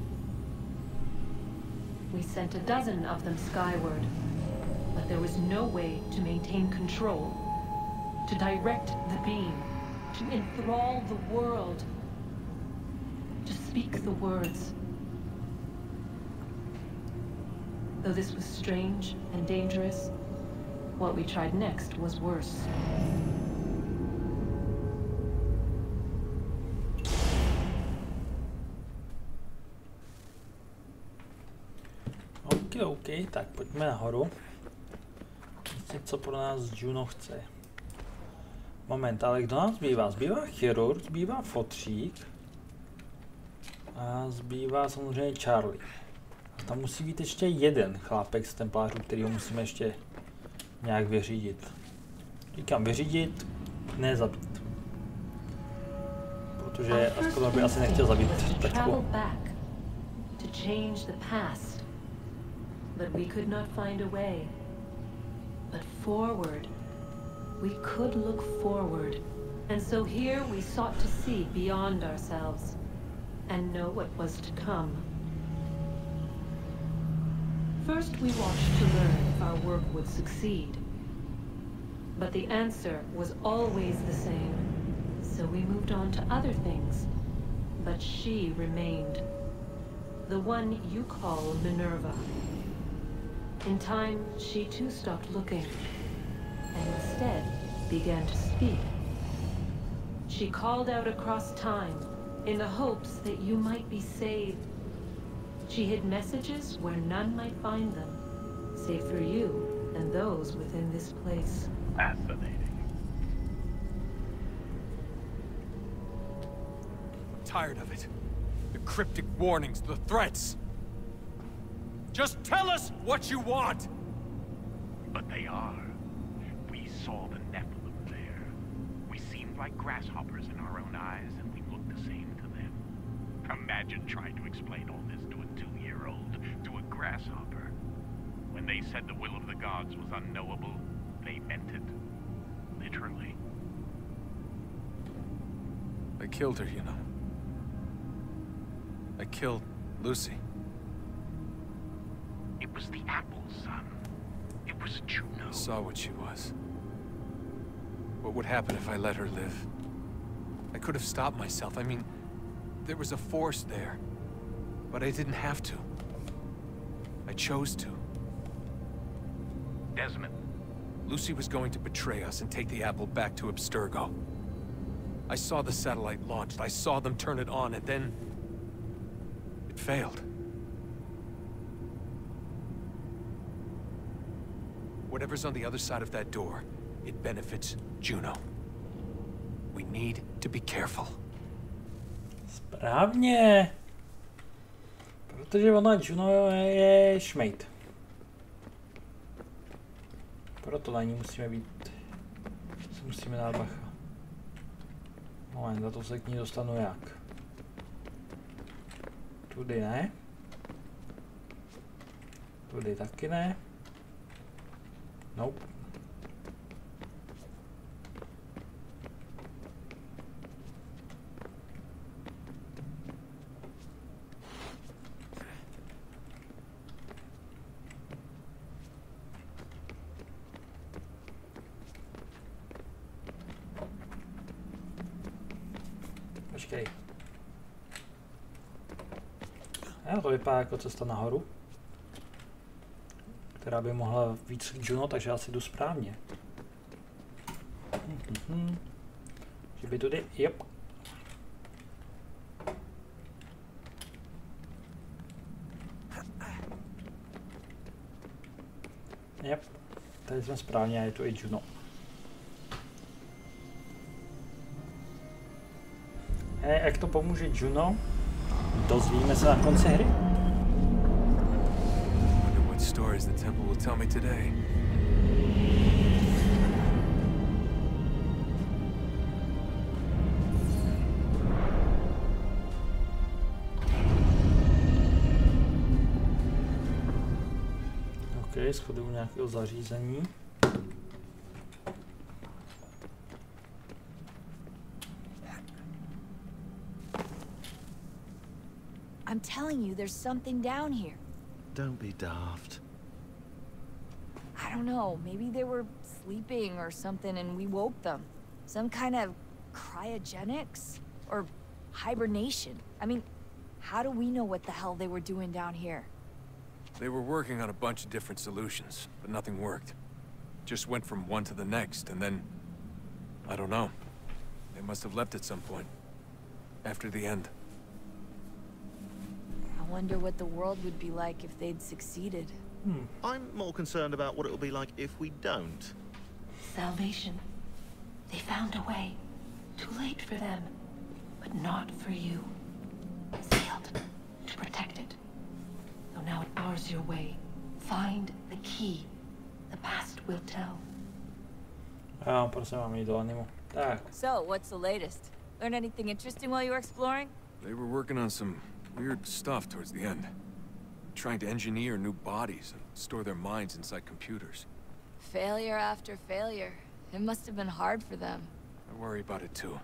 We sent a dozen of them skyward, but there was no way to maintain control, to direct the beam, to enthrall the world, to speak the words. Though this was strange and dangerous, what we tried next was worse. OK, tak pojďme nahoru. Co pro nás Juno chce. Moment, ale kdo nás zbývá? Zbývá chirurg, zbývá fotřík. A zbývá samozřejmě Charlie. A tam musí být ještě jeden chlápek z templářů, který ho musíme ještě nějak vyřídit. Říkám vyřídit, ne zabít. Protože Ascodon by asi nechtěl zabít tačku. But we could not find a way. But forward, we could look forward. And so here we sought to see beyond ourselves and know what was to come. First we watched to learn if our work would succeed. But the answer was always the same. So we moved on to other things. But she remained. The one you call Minerva. In time, she too stopped looking, and instead began to speak. She called out across time, in the hopes that you might be saved. She hid messages where none might find them, save for you and those within this place. Fascinating. Tired of it. The cryptic warnings, the threats. Just tell us what you want! But they are. We saw the Nephilim there. We seemed like grasshoppers in our own eyes, and we looked the same to them. Imagine trying to explain all this to a 2-year-old, to a grasshopper. When they said the will of the gods was unknowable, they meant it. Literally. I killed her, you know. I killed Lucy. It was the apple, son. It was Juno. I saw what she was. What would happen if I let her live? I could have stopped myself. I mean, there was a force there. But I didn't have to. I chose to. Desmond. Lucy was going to betray us and take the apple back to Abstergo. I saw the satellite launched. I saw them turn it on, and then... it failed. Whatever's on the other side of that door, it benefits Juno. We need to be careful. Správně. Protože ona Juno je šmejt. Proto na ní musíme být. Musíme dát bacha. Moment, za to se k ní dostanu jak? Tudy ne. Tudy taky ne. Nope. Počkej. To vypadá jako cesta nahoru, která by mohla víc k Juno, takže asi jdu správně. Že by tudy, jep. Jep, tady jsme správně a je tu i Juno. Jak to pomůže Juno? Dozvíme se na konci hry. Wonder what stories the temple will tell me today. OK, schody u nějakého zařízení. I'm telling you, there's something down here. Don't be daft. I don't know, maybe they were sleeping or something and we woke them. Some kind of cryogenics? Or hibernation. I mean, how do we know what the hell they were doing down here? They were working on a bunch of different solutions, but nothing worked. Just went from one to the next, and then... I don't know. They must have left at some point. After the end. I wonder what the world would be like if they'd succeeded. I'm more concerned about what it'll be like if we don't. Salvation. They found a way. Too late for them, but not for you. Sealed to protect it. So now it bars your way. Find the key. The past will tell. Prosím, mám jít do animu. Tak. So, what's the latest? Learn anything interesting while you were exploring? They were working on some weird stuff towards the end. Trying to engineer new bodies and store their minds inside computers. Failure after failure. It must have been hard for them. I worry about it too.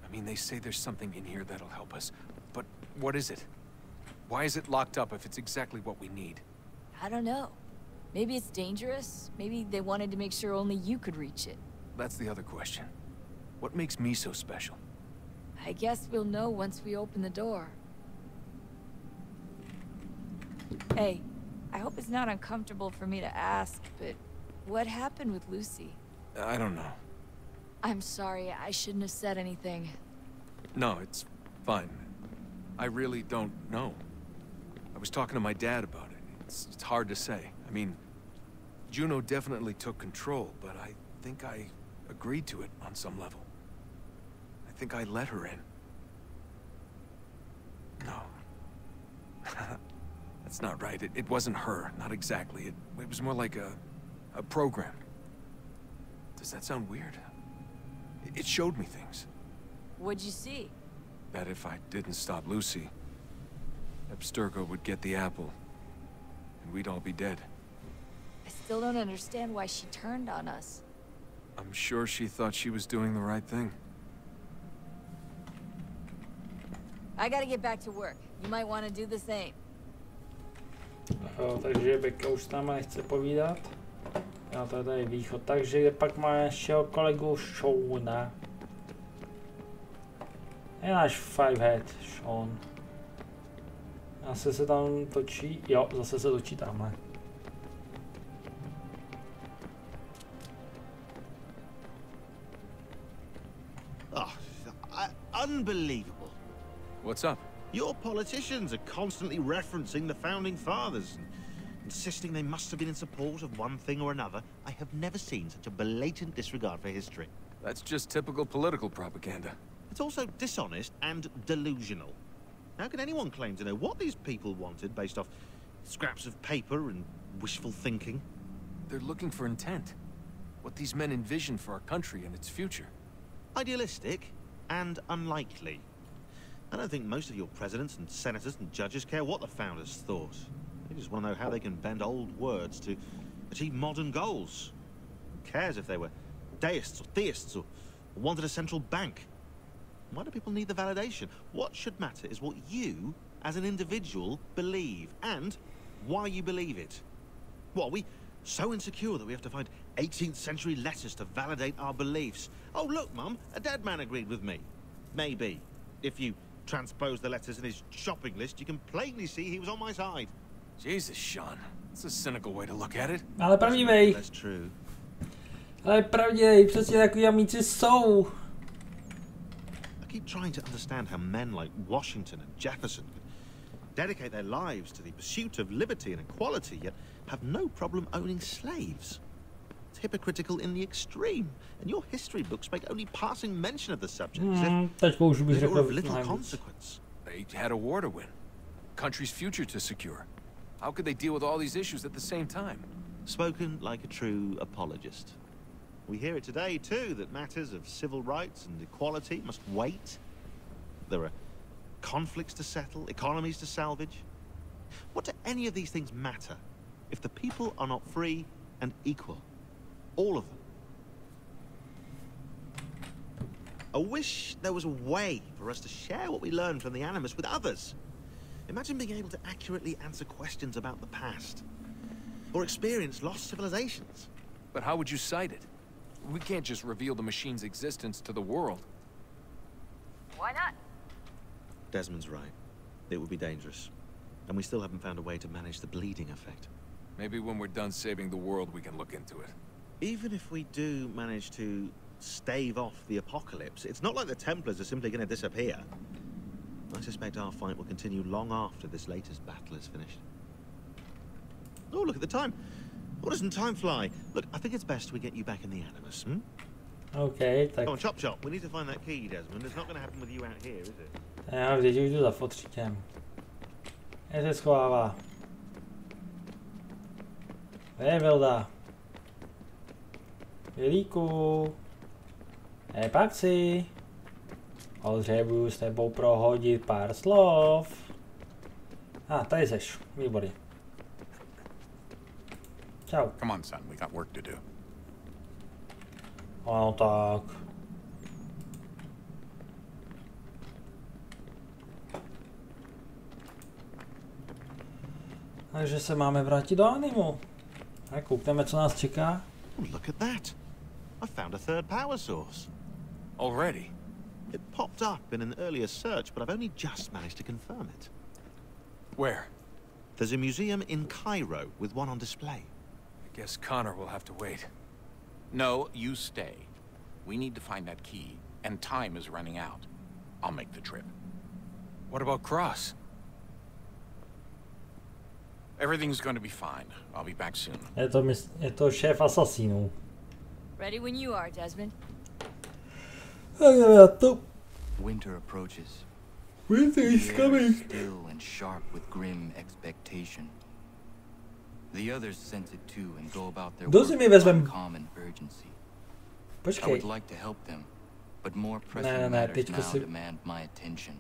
I mean, they say there's something in here that'll help us. But what is it? Why is it locked up if it's exactly what we need? I don't know. Maybe it's dangerous. Maybe they wanted to make sure only you could reach it. That's the other question. What makes me so special? I guess we'll know once we open the door. Hey, I hope it's not uncomfortable for me to ask, but what happened with Lucy? I don't know. I'm sorry, I shouldn't have said anything. No, it's fine. I really don't know. I was talking to my dad about it. It's hard to say. I mean, Juno definitely took control, but I think I agreed to it on some level. I think I let her in. No. That's not right. It wasn't her. Not exactly. It was more like a program. Does that sound weird? It showed me things. What'd you see? That if I didn't stop Lucy, Abstergo would get the apple, and we'd all be dead. I still don't understand why she turned on us. I'm sure she thought she was doing the right thing. I gotta get back to work. You might want to do the same. Takže Beka už s náma nechce povídat. Já to je tady východ. Takže pak máme našeho kolegu Shona. Je náš Fivehead, Sean. Zase se tam točí, jo, zase se točí tamhle. Oh, unbelievable. What's up? Your politicians are constantly referencing the Founding Fathers and insisting they must have been in support of one thing or another. I have never seen such a blatant disregard for history. That's just typical political propaganda. It's also dishonest and delusional. How can anyone claim to know what these people wanted based off scraps of paper and wishful thinking? They're looking for intent. What these men envision for our country and its future. Idealistic and unlikely. I don't think most of your presidents and senators and judges care what the founders thought. They just want to know how they can bend old words to achieve modern goals. Who cares if they were deists or theists or wanted a central bank? Why do people need the validation? What should matter is what you, as an individual, believe, and why you believe it. What, are we so insecure that we have to find 18th century letters to validate our beliefs? Oh, look, Mum, a dead man agreed with me. Maybe. If you transpose the letters in his shopping list, you can plainly see he was on my side. Jesus, Sean. That's a cynical way to look at it. Ale pravdivej. That's true. Ale pravdivej, přesně takový amici jsou. I keep trying to understand how men like Washington and Jefferson could dedicate their lives to the pursuit of liberty and equality, yet have no problem owning slaves. It's hypocritical in the extreme, and your history books make only passing mention of the subject, as if they were of little consequence. They had a war to win, country's future to secure. How could they deal with all these issues at the same time? Spoken like a true apologist. We hear it today, too, that matters of civil rights and equality must wait. There are conflicts to settle, economies to salvage. What do any of these things matter if the people are not free and equal? All of them. I wish there was a way for us to share what we learn from the Animus with others. Imagine being able to accurately answer questions about the past, or experience lost civilizations. But how would you cite it? We can't just reveal the machine's existence to the world. Why not? Desmond's right. It would be dangerous. And we still haven't found a way to manage the bleeding effect. Maybe when we're done saving the world, we can look into it. Even if we do manage to stave off the apocalypse, it's not like the Templars are simply going to disappear. I suspect our fight will continue long after this latest battle is finished. Oh, look at the time. Oh, doesn't time fly? Look, I think it's best we get you back in the Animus, hmm? Okay, tak. Come on, chop chop. We need to find that key, Desmond. It's not going to happen with you out here, is it? Já vždyť jdu za fotříkem. Je se schovává. Vilda. Vilíku. Pak si. Potřebuju s tebou prohodit pár slov. Tady seš. Výborně. Čau. Come on, son. We got work to do. Ano, tak. Takže se máme vrátit do Animu. Tak koukneme, co nás čeká. Oh, look at that. I found a third power source. Already? It popped up in an earlier search, but I've only just managed to confirm it. Where? There's a museum in Cairo with one on display. I guess Connor will have to wait. No, you stay. We need to find that key, and time is running out. I'll make the trip. What about Cross? Everything's going to be fine. I'll be back soon. Je to šéf asasínů. Ready when you are, Desmond. Winter approaches. Winter is coming. Still and sharp with grim expectation. The others sense it too and go about their work with uncommon urgency. I would like to help them, but more pressing matters now demand my attention.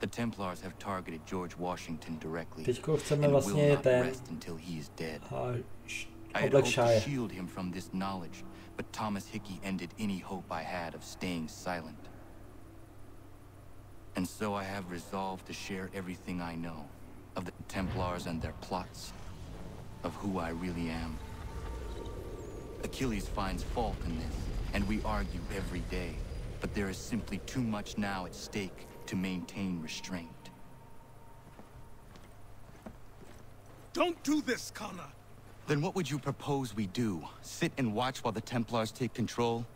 The Templars have targeted George Washington directly and will not rest until he is dead. I had hoped to shield him from this knowledge, but Thomas Hickey ended any hope I had of staying silent. And so I have resolved to share everything I know of the Templars and their plots, of who I really am. Achilles finds fault in this, and we argue every day, but there is simply too much now at stake to maintain restraint. Don't do this, Connor! Then what would you propose we do? Sit and watch while the Templars take control?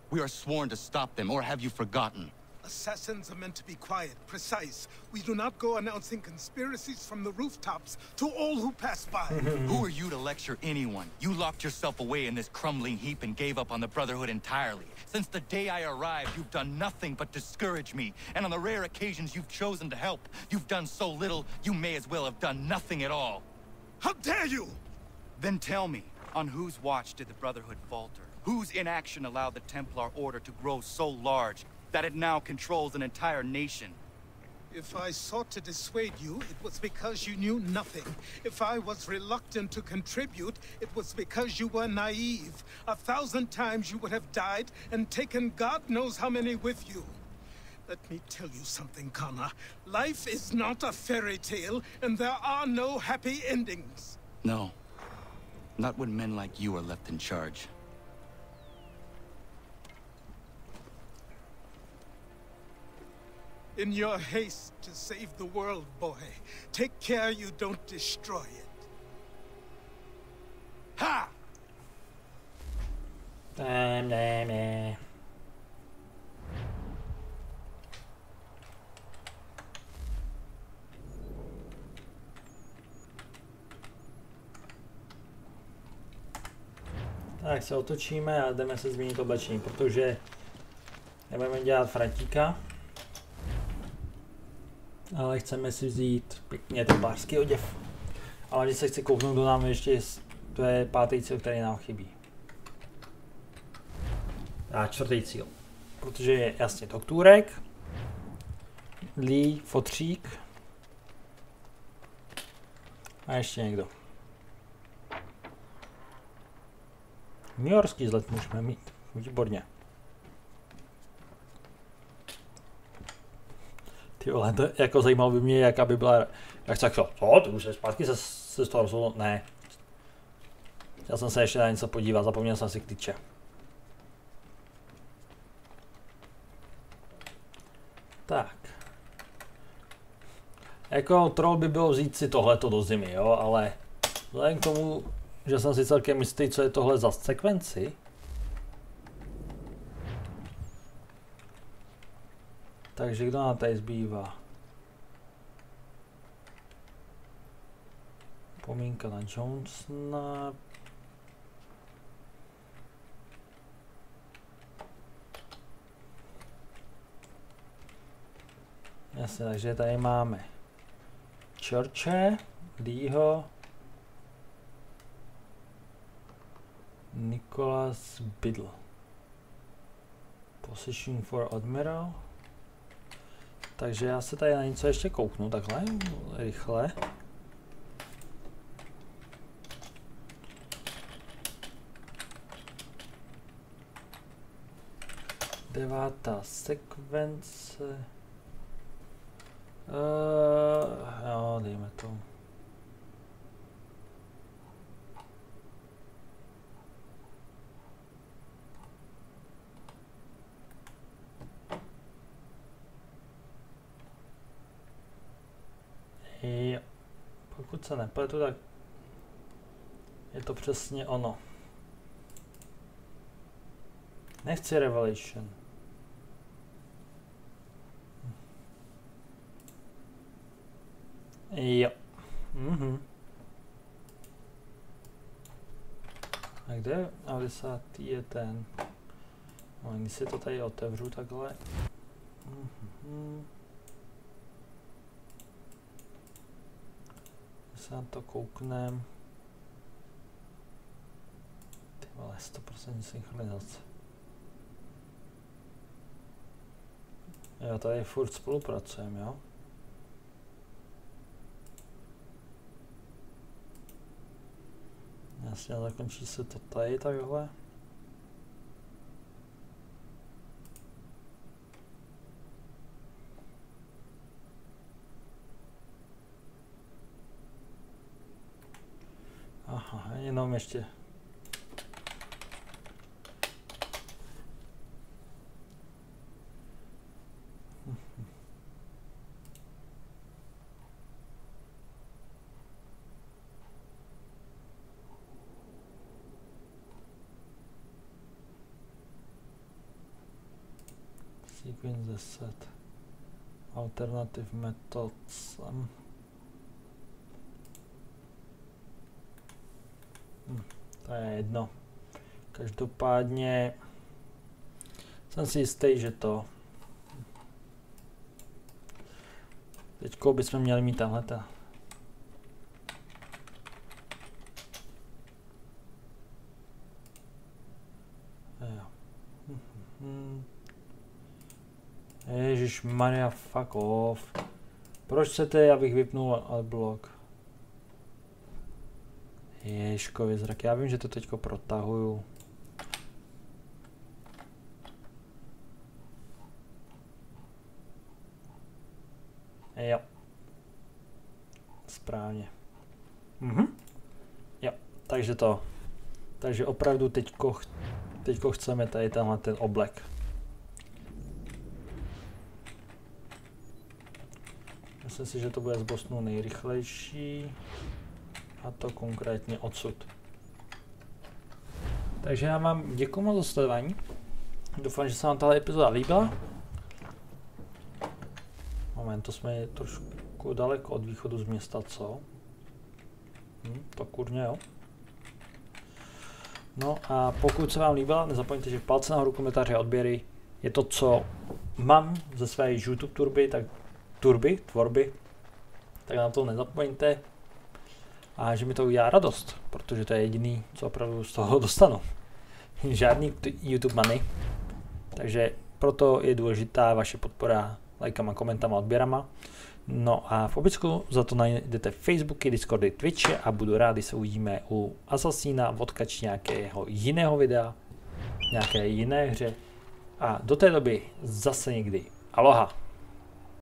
We are sworn to stop them, or have you forgotten? Assassins are meant to be quiet, precise. We do not go announcing conspiracies from the rooftops to all who pass by. Who are you to lecture anyone? You locked yourself away in this crumbling heap and gave up on the Brotherhood entirely. Since the day I arrived, you've done nothing but discourage me. And on the rare occasions you've chosen to help, you've done so little, you may as well have done nothing at all. How dare you! Then tell me, On whose watch did the Brotherhood falter? Whose inaction allowed the Templar Order to grow so large that it now controls an entire nation? If I sought to dissuade you, it was because you knew nothing. If I was reluctant to contribute, it was because you were naive. 1,000 times you would have died and taken God knows how many with you. Let me tell you something, Connor. Life is not a fairy tale, and there are no happy endings. No. Not when men like you are left in charge. In your haste to save the world, boy, take care you don't destroy it. Ha! Tak se otočíme a jdeme se změnit oblečení, protože nebudeme dělat fratíka, ale chceme si vzít pěkně templářský oděv. Ale když se chci kouknout, kdo nám ještě, to je 5. cíl, který nám chybí. A 4. cíl, protože je jasně Doktůrek, Lee, Fotřík a ještě někdo. Newyorský vzhled můžeme mít, výborně. Ty vole, to jako zajímalo by mě, jaká by byla, jak tak co, ty už se zpátky se z toho rozhodl, ne. Chtěl jsem se ještě na něco podívat, zapomněl jsem si klíče. Tak. Jako troll by bylo vzít si tohleto do zimy, jo, ale vzhledem k tomu, že jsem si celkem jistý, co je tohle za sekvenci. Takže kdo nám tady zbývá? Pomínka na Johnsona. Jasně, takže tady máme Churche, Leeho, Nicholas Biddle. Position for Admiral. Takže já se tady na něco ještě kouknu, takhle, rychle. Devátá sekvence. Jo, dejme to. Jo, pokud se nepletu, tak je to přesně ono. Nechci Revelation. Jo. A kde? A 10. je ten. No, když si to tady otevřu takhle. Se na to kouknem. Ty vole, 100% synchronizace. Jo, tady furt spolupracujeme, jo? Jasně, zakončí se to tady takhle. Aha, jenom ještě. Sequence set. Alternative methods. To je jedno. Každopádně jsem si jistý, že to. Teďko bychom měli mít tahleta. Ježišmarja, fuck off. Proč chcete, abych vypnul adblock? Ježkově zrak, já vím, že to teďko protahuju. Jo. Správně. Jo, takže opravdu teďko chceme tady tenhle ten oblek. Myslím si, že to bude z Bostonu nejrychlejší. A to konkrétně odsud. Takže já vám děkuji moc za sledování. Doufám, že se vám tahle epizoda líbila. Moment, to jsme trošku daleko od východu z města, co? To kurně, jo. No a pokud se vám líbila, nezapomeňte, že palce nahoru, komentáře a odběry je to, co mám ze své YouTube tvorby, tak na to nezapomeňte. A že mi to udělá radost, protože to je jediný, co opravdu z toho dostanu. Žádný YouTube money. Takže proto je důležitá vaše podpora lajkama, komentama, odběrama. No a v opisku za to najdete Facebooky, Discordy, Twitche a budu rád, když se uvidíme u Assassina, odkač nějakého jiného videa, nějaké jiné hře. A do té doby zase někdy. Aloha!